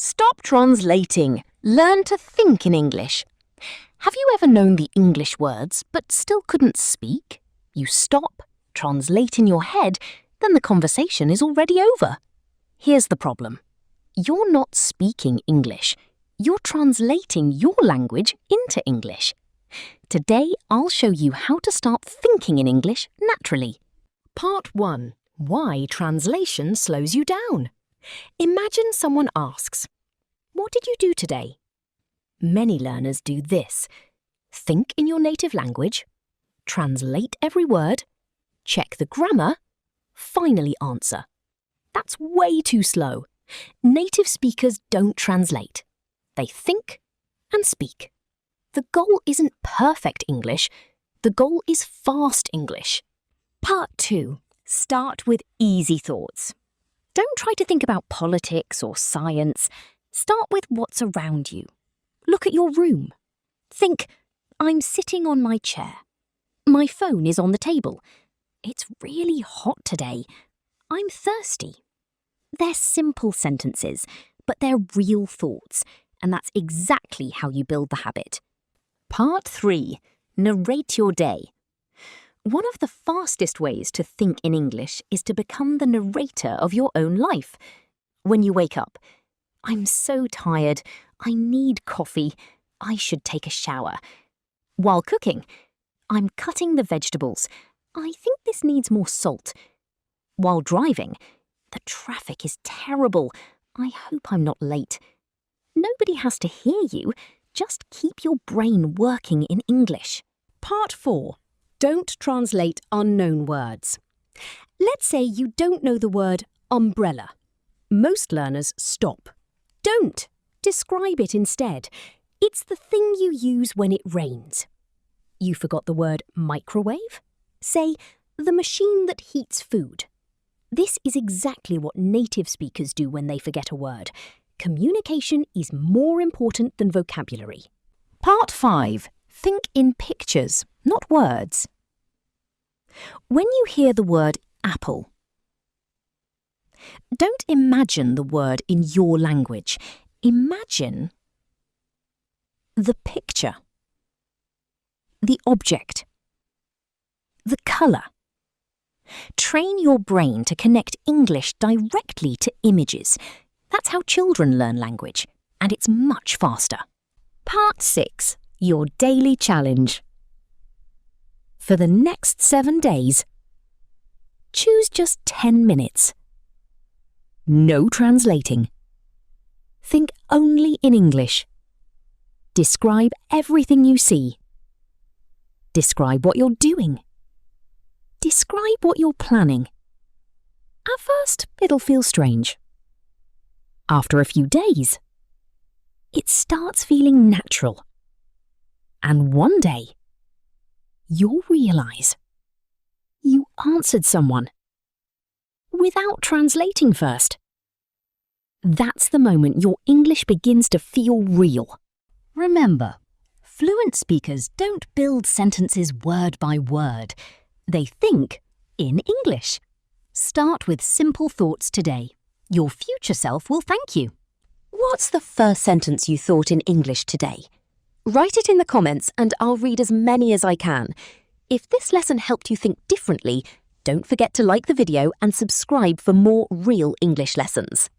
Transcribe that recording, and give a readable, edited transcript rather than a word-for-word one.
Stop translating. Learn to think in English. Have you ever known the English words but still couldn't speak? You stop, translate in your head, then the conversation is already over. Here's the problem. You're not speaking English. You're translating your language into English. Today, I'll show you how to start thinking in English naturally. Part 1. Why translation slows you down. Imagine someone asks, "What did you do today?" Many learners do this. Think in your native language, translate every word, check the grammar, finally answer. That's way too slow. Native speakers don't translate. They think and speak. The goal isn't perfect English. The goal is fast English. Part 2. Start with easy thoughts. Don't try to think about politics or science. Start with what's around you. Look at your room. Think, I'm sitting on my chair. My phone is on the table. It's really hot today. I'm thirsty. They're simple sentences, but they're real thoughts, and that's exactly how you build the habit. Part 3. Narrate your day. One of the fastest ways to think in English is to become the narrator of your own life. When you wake up, I'm so tired, I need coffee, I should take a shower. While cooking, I'm cutting the vegetables, I think this needs more salt. While driving, the traffic is terrible, I hope I'm not late. Nobody has to hear you, just keep your brain working in English. Part 4. Don't translate unknown words. Let's say you don't know the word umbrella. Most learners stop. Don't. Describe it instead. It's the thing you use when it rains. You forgot the word microwave? Say, the machine that heats food. This is exactly what native speakers do when they forget a word. Communication is more important than vocabulary. Part 5. Think in pictures, not words. When you hear the word apple, don't imagine the word in your language. Imagine the picture, the object, the colour. Train your brain to connect English directly to images. That's how children learn language, and it's much faster. Part 6. Your daily challenge. For the next 7 days, choose just 10 minutes. No translating. Think only in English. Describe everything you see. Describe what you're doing. Describe what you're planning. At first, it'll feel strange. After a few days, it starts feeling natural. And one day, you'll realise you answered someone without translating first. That's the moment your English begins to feel real. Remember, fluent speakers don't build sentences word by word. They think in English. Start with simple thoughts today. Your future self will thank you. What's the first sentence you thought in English today? Write it in the comments and I'll read as many as I can. If this lesson helped you think differently, don't forget to like the video and subscribe for more real English lessons.